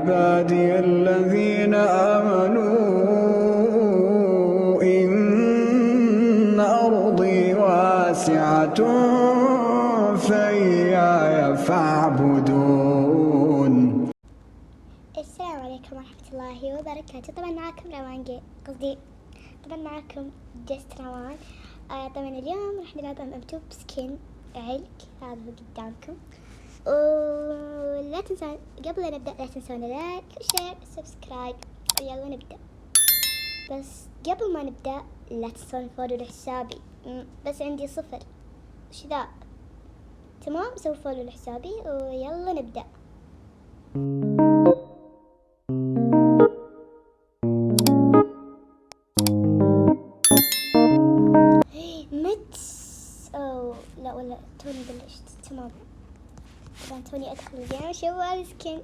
عبادي الذين آمنوا إن أرضي واسعة فإياي فاعبدون. السلام عليكم ورحمة الله وبركاته. طبعا معاكم روان طبعا معاكم جست روان. طبعا اليوم راح نلعب مكتوب سكين علق، هذا هو قدامكم. ولا تنسون قبل لا نبدأ لا تنسون لايك وشير وسبسكرايب. يلا نبدأ. بس قبل ما نبدأ لا تنسون فولو لحسابي، بس عندي 0. وش ذا؟ تمام، سووا فولو لحسابي ويلا نبدأ. لا ولا توني بلشت. تمام، طبعا توني ادخل الجيم. شوال سكين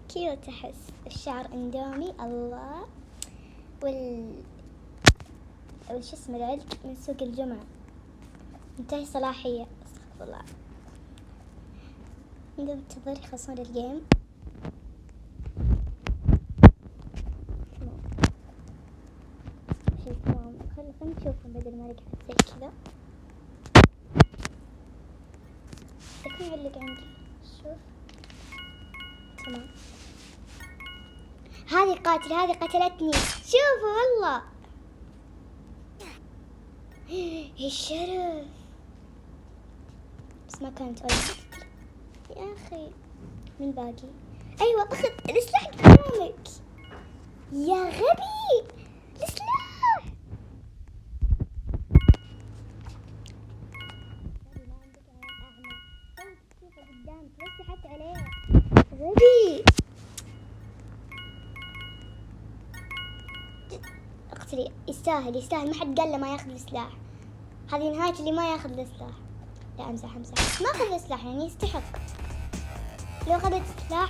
كيوت، احس الشعر اندومي الله. شو اسمه العلق من سوق الجمعة، منتهي صلاحية، استغفر الله. ننتظر يخلصون الجيم. تمام، خلينا نشوفهم بدل ما نقعد زي كذا. لكن يعلق عندي، شوف. تمام، هذه قاتلة، هذه قتلتني، شوفوا والله. الشرف، بس ما كانت أولى يا أخي. من باقي؟ أيوة، أخذ السلاح قدامك يا غبي. السلاح قدامك، بس حتى عليه غبي. اقتلي، يستاهل، ما حد قال له ما ياخذ السلاح. هذه نهاية اللي ما ياخذ السلاح. لا امزح، ما اخذ السلاح يعني يستحق. لو اخذت السلاح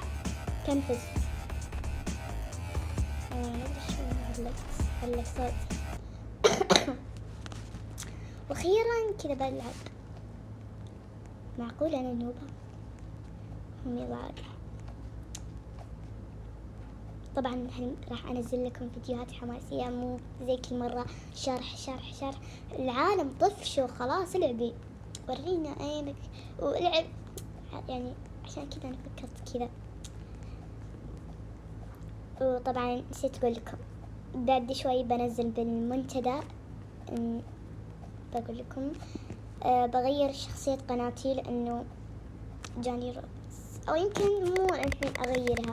كان فزت. هلك صوت. واخيرا كذا بلعب. معقول انا نوبة؟ هم يلعب. طبعا راح انزل لكم فيديوهات حماسية، مو زي كل مرة شرح. العالم طفشوا خلاص، العبي ورينا ايمك ولعب يعني، عشان كذا انا فكرت كذا. وطبعا نسيت اقول لكم بعد شوي بنزل بالمنتدى. بقول لكم بغير شخصية قناتي لانه جاني رقص، او يمكن مو الحين اغيرها.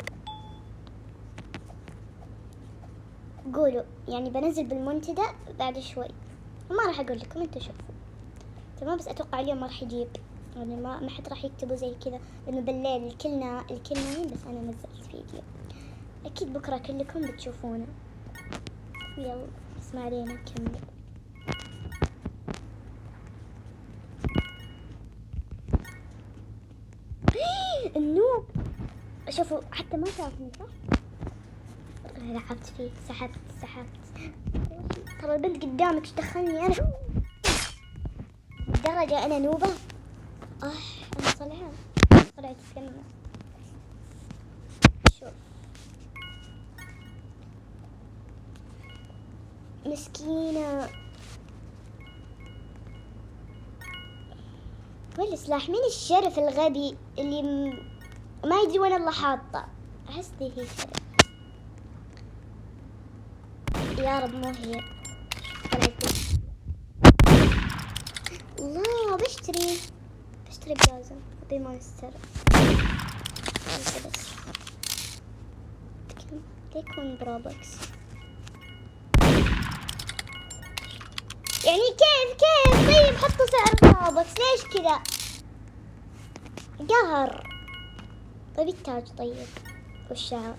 قولوا يعني بنزل بالمنتدى بعد شوي، ما راح اقول لكم، انتوا شوفوا. تمام، بس اتوقع اليوم ما راح يجيب، يعني ما حد راح يكتبوا زي كذا، لانه بالليل الكل نايم. بس انا نزلت فيديو، اكيد بكره كلكم بتشوفونه. يلا اسمع علينا نكمل. النوب، شوفوا حتى ما شافني صح؟ لعبت فيه، سحبت. ترى البنت قدامك ايش دخلني انا درجة انا نوبة. انا طلعت تتكلم. شوف مسكينة، وين السلاح؟ مين الشرف الغبي اللي ما يدري وين الله حاطه؟ احس ذي هي الشرف. يا رب مو هي. الله، بشتري بلازم بمونستر. بس يكون بروبكس يعني. كيف طيب حطوا سعر بروبكس ليش كذا؟ قهر. طيب التاج طيب، والشعر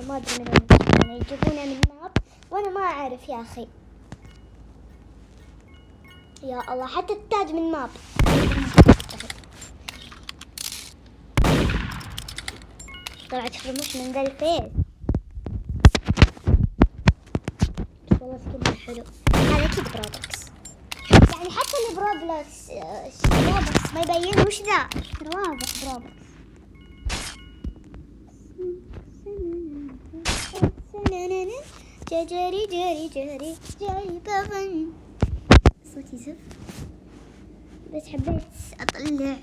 ما ادري من وين يجيبونه من ماب، وانا ما اعرف يا اخي. يا الله، حتى التاج من ماب. طلعت رموش من ذا الفيس. بس والله سكين حلو، هذا اكيد بروبكس يعني. حتى اللي بروبلكس ما يبين وش ذا. واضح بروبكس. جري جري جري جري بابا. صوتي زف، بس حبيت أطلع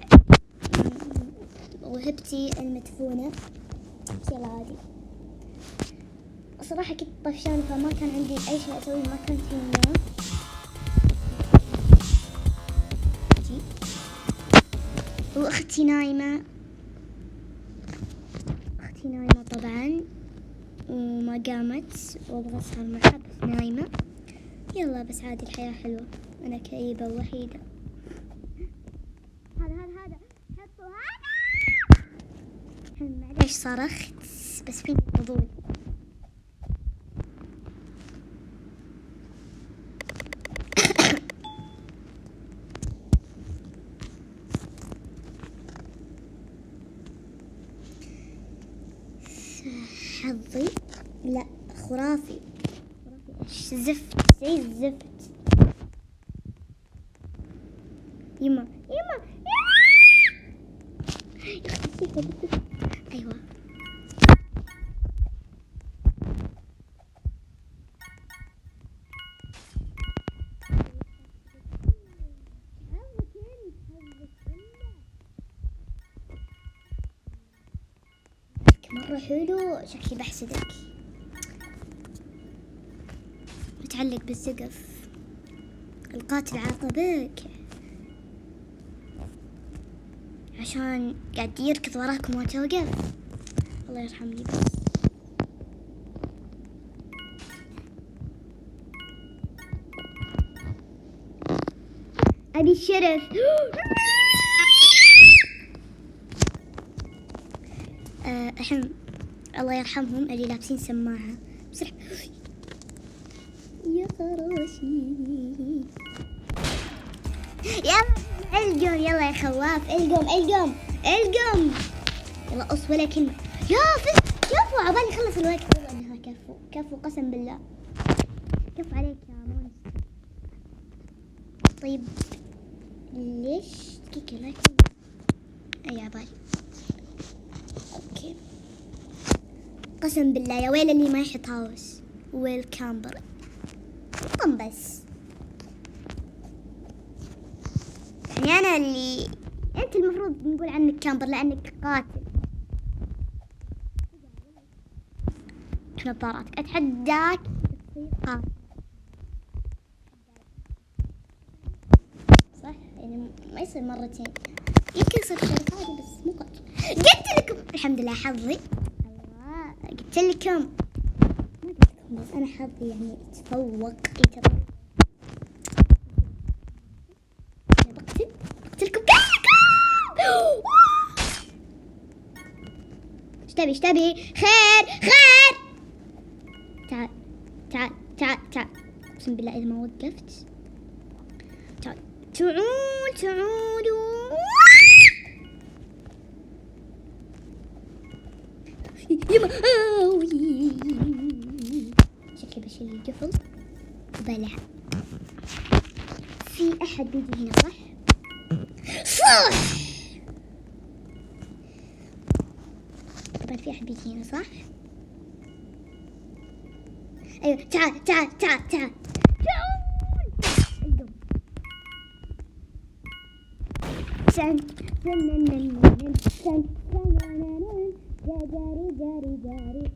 موهبتي المدفونة بشي عادي. صراحة كنت طفشانة فما كان عندي أي شيء أسوي، ما كان في نوم. وأختي نايمة، طبعا وما قامت، وأبغى أسهر معها بس نايمة. يلا بس عادي، الحياة حلوة، أنا كئيبة ووحيدة. هذا حطوا هذا. معليش صرخت بس فيني فضول. حظي لا خرافي. ايش زفت زي الزفت. يما ايوه مرة حلو، شكلي بحسدك. متعلق بالسقف، القاتل عاقبك عشان قاعد يركض وراك وما توقف. الله يرحمني بس. أبي الشرف. الحين الله يرحمهم اللي لابسين سماعة. بسرعة يا خراشي. يلا القم، يلا يا خواف، القم. يلا قص ولا كلمة. كفو عبالي خلص الوقت. والله انها كفو قسم بالله. كفو عليك يا مونستر. طيب ليش دقيقة لا يكون اي عبالي. اوكي قسم بالله يا ويل اللي ما يحط هاوس والكامبر بس. يعني انا اللي انت المفروض نقول عنك كامبر لانك قاتل. نظاراتك اتحداك تصير قاتل صح؟ يعني ما يصير مرتين، يمكن يصير شرط عادي بس مو قاتل. قلت لكم الحمد لله حظي. الله قلت لكم، ما قلت لكم بس انا حظي يعني يتفوق. بقتلكم ايش تبي؟ خير تعال اقسم بالله اذا ما وقفت. تعالوا يما. شكلي بشيل القفل وبلع. في احد بيجي هنا صح؟ طبعا في احد بيجي هنا صح؟ ايوه تعال. جاري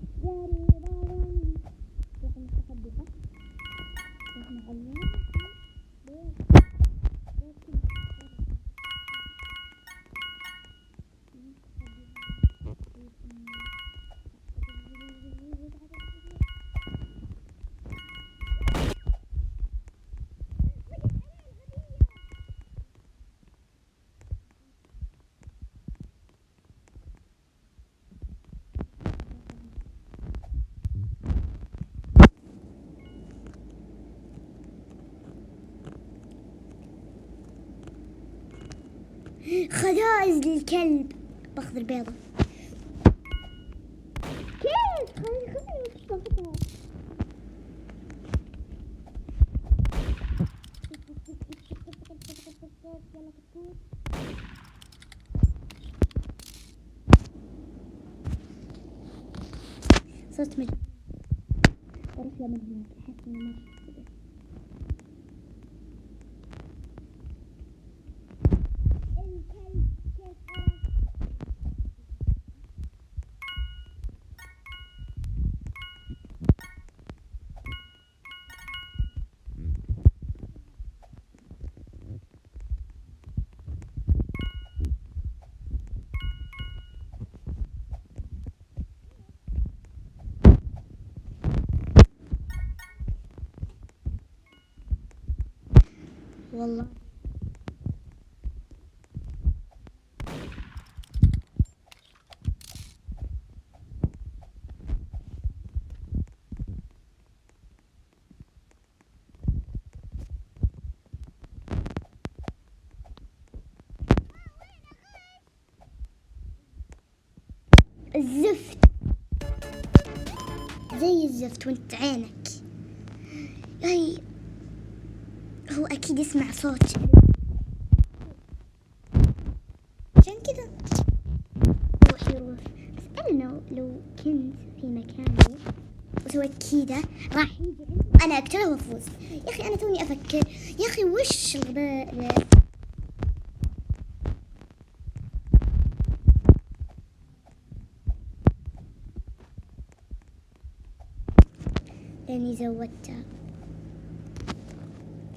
خدائز للكلب. باخذ البيضة. كيف؟ خليني صرت أروح له من هناك، أحس إنه ما كذا. الكلب كيف والله الزفت، زي الزفت وانت عينك. هاي هو أكيد يسمع صوت عشان كذا يروح. بس أنا لو كنت في مكانه وسويت كذا راح يجي عندي أنا أقتله وأفوز. يا أخي أنا توني أفكر، يا أخي وش الغباء ذا؟ لأني زودتها.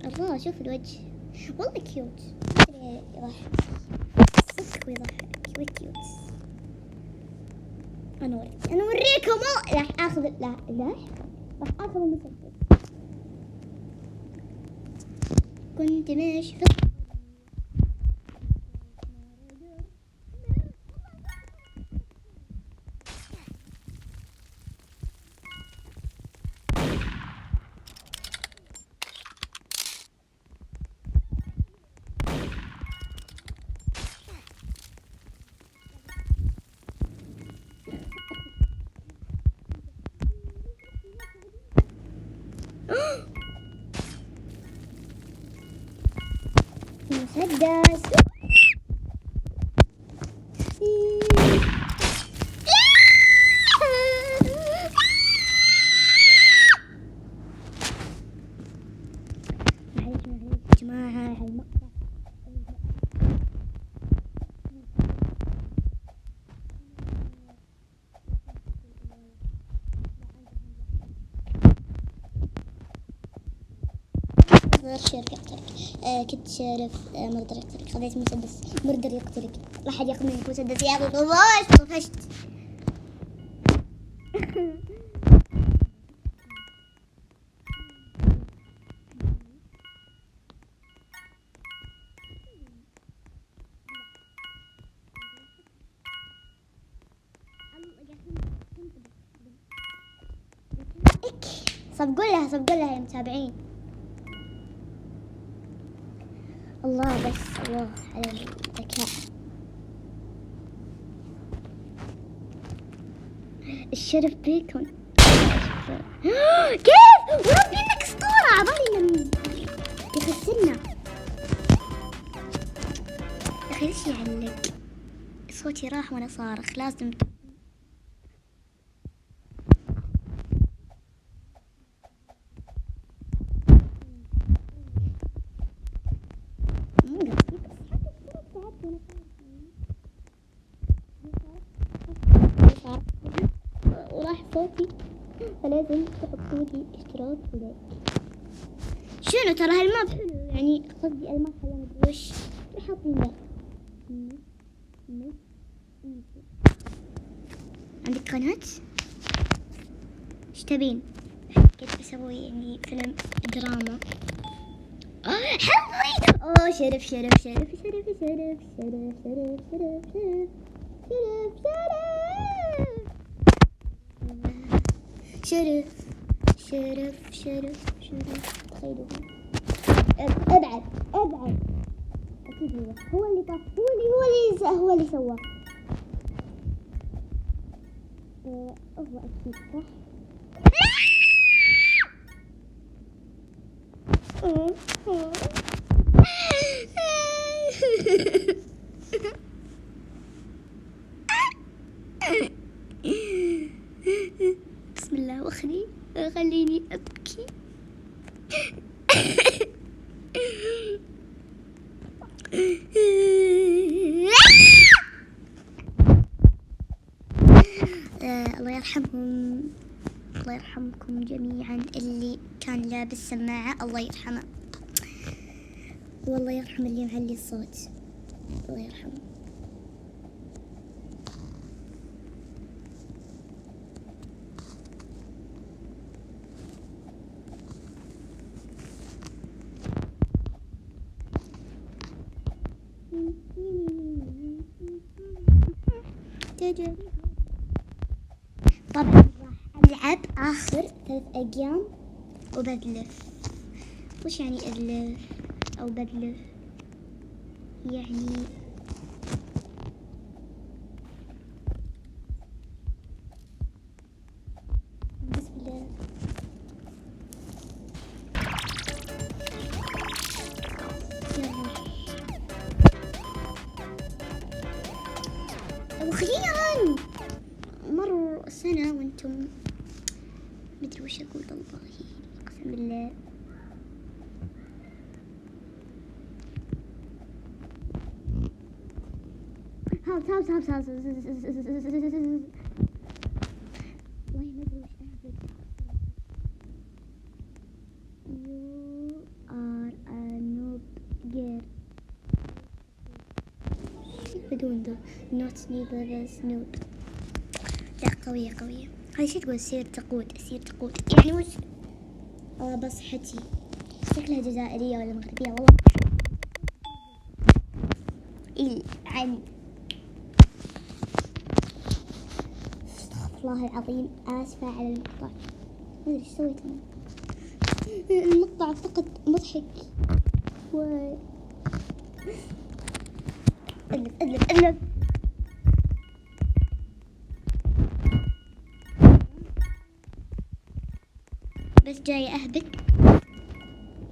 الله شوف الوجه والله كيوت، يضحك صدق ويضحك وكيوت. أنا أوريكم راح آخذ راح آخذ المسدس. كنت ماشي في مسدس. معليش يا جماعة هالمقطع شارك يقتلك. كنت شارف مردر يقتلك. خذيت مسدس مردر يقتلك. لا أحد ياخذ منك مسدس يا أخي. والله طفشت. صبقوا لها يا متابعين. الله بس الله على الذكاء. الشرف بيكون كيف وربي انك اسطورة. عبالي من يخسرنا يا اخي. ليش يعلق صوتي؟ راح وانا صارخ. لازم وراح صوتي، فلازم تحطوا لي اشتراك ولايك. شنو ترى هالماب حلو يعني، قصدي المرحلة مدري وش راح حاطين له. عندك قناة؟ ايش تبين؟ كنت بسوي يعني فيلم دراما. حظي. اوه شرف شرف شرف شرف شرف شرف شرف شرف شرف شرف شرف شرف شرف شرف. تخيلوا ابعد ابعد. اكيد هو اللي طاف، هو اللي سواه. هو اكيد صح. بسم الله. خليني الله يرحمهم، الله يرحمكم جميعا. اللي كان لابس سماعة الله يرحمه، والله يرحم اللي معلي الصوت، الله يرحمه. طبعا راح ألعب آخر 3 أيام وبدلف. وش يعني أدلف أو بدلف؟ يعني بسم الله. وأخيرا مر سنة وانتم مدري وش أقول، والله قسم بالله. هاوس والله ما أدري وش أهبط. You are a noob girl. بدون ذا not neither noob. لا قوية قوية. هاي شو تقول؟ سير تقود يعني وش؟ بصحتي شكلها جزائرية ولا مغربية والله. عن استغفر الله العظيم، آسفة على المقطع، ما أدري إيش سويت أنا. المقطع فقط مضحك. ألف بس جاي أهبط،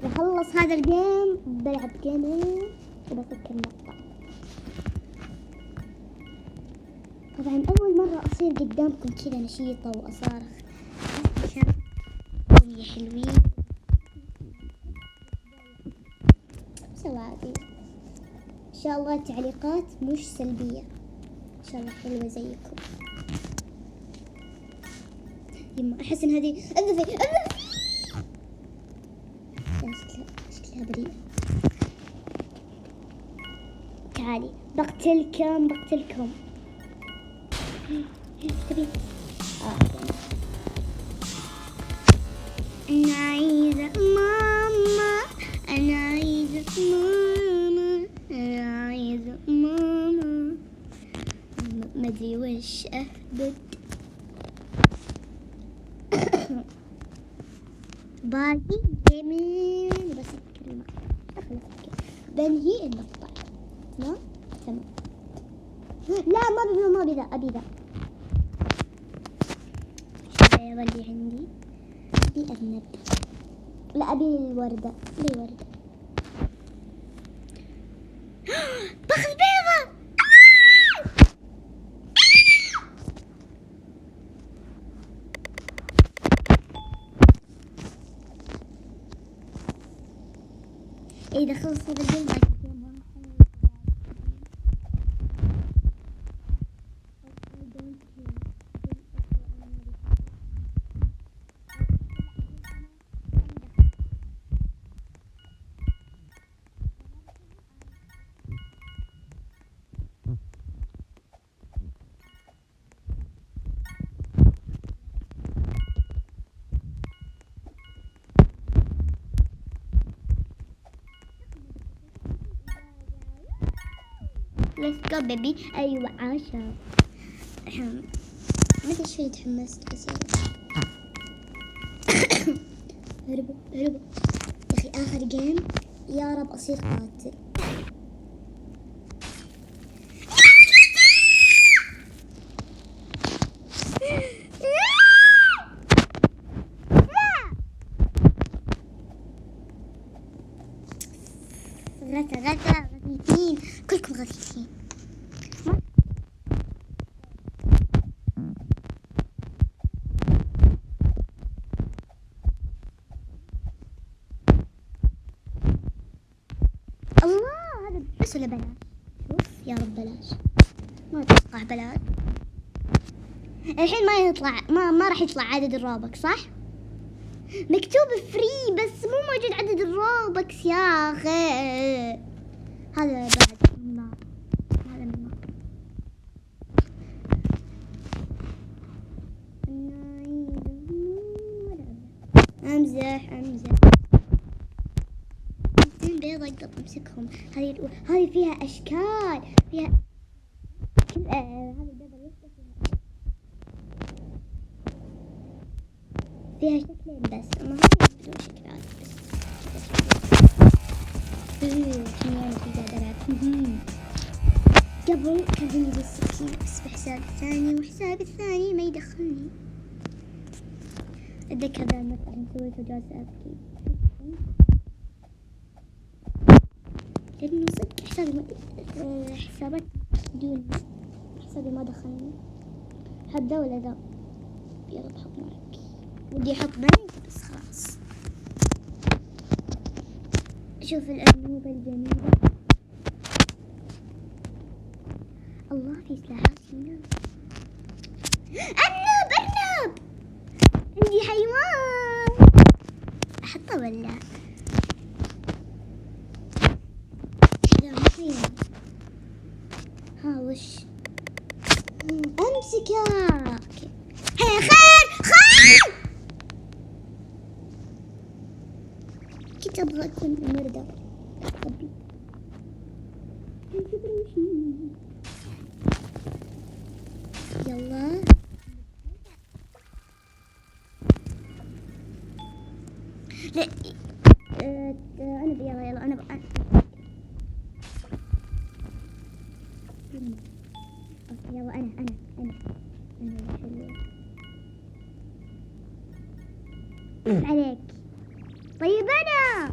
بخلص هذا الجيم بلعب جيمين وبفك المقطع. طبعا أول مرة أصير قدامكم كذا نشيطة وأصارخ يا حلوين. سوادي إن شاء الله التعليقات مش سلبية، إن شاء الله حلوة زيكم. يما أحس إن هذه أنظفي شكلها بريئة. تعالي بقتلكم تبي أنا عايزة ماما، أنا عايزة ماما، ما أدري وش أهبط. باقي جيمين وبسكر المقطع، بنهي المقطع. تمام. لا ما أبي ذا، أبي ذا اللي عندي. أبي أرنب، لا أبي الوردة، لي وردة. باخذ بيضة. إذا خلص هذا الجيم let's go baby. أيوة عاشا. ما أدري شوي تحمست بس هربوا يا أخي. آخر جيم يا رب أصير قاتل. غثيثين، كلكم غثيثين. الله هذا بس ولا بلاش؟ شوف يا رب بلاش، ما أتوقع بلاش. الحين ما يطلع، ما راح يطلع عدد الروبكس صح؟ مكتوب فري بس مو موجود عدد الروبكس يا اخي. هذا بعد ما هذا ما امزح بيض اقدر امسكهم. هذه فيها اشكال، فيها هذا البيض الوسطى فيها شكلين بس، اما هذه بدون شكل عادي بس. كمان في قادرات قبل كان عندي السكين بس بحساب الثاني، وحساب الثاني ما يدخلني. اتذكر ذا المقطع سويته جالسة ابكي لانه صدق حسابات دون حسابي ما دخلني. حب ذا ولا ذا؟ يلا بحط معك، ودي احط بنك بس خلاص. شوف الأنوبة الجميلة، الله في سلاحات هنا. أرنب عندي حيوان، أحطه ولا لا مو حيوان؟ ها وش أمسكه؟ هيا خير كنت أبغى أكون مردة أبي يلا لا أنا يلا أنا يلا أنا عليك. طيب أنا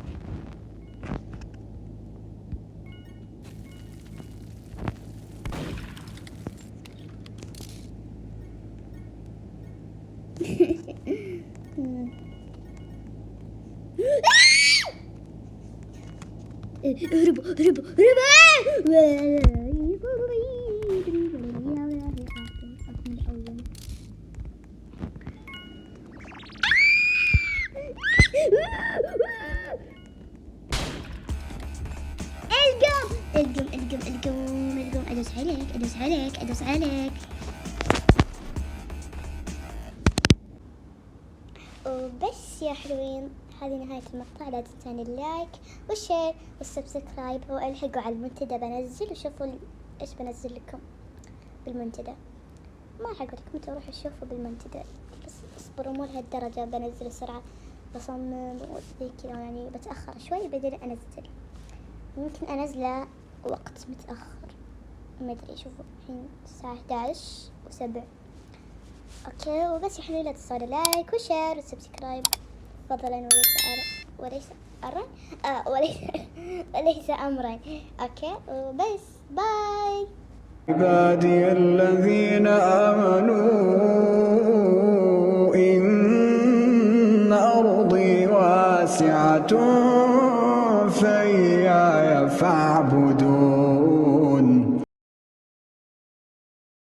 هربوا القم ادوس عليك. وبس يا حلوين، هذه نهاية المقطع. لا تنسون اللايك والشير والسبسكرايب، والحقوا على المنتدى بنزل، وشوفوا ايش بنزل لكم بالمنتدى. ما راح اقول لكم تروحوا تشوفوا بالمنتدى، بس اصبروا مو لهالدرجة بنزل بسرعة، بصمم وزي كذا يعني بتأخر شوي بعدين انزل. ممكن انزله وقت متأخر ما ادري. شوفوا الحين الساعة 11:07. اوكي وبس يا حلوين، لا تنسون لايك وشير وسبسكرايب فضلا وليس امرا. اوكي وبس باي. عبادي الذين آمنوا إن أرضي واسعة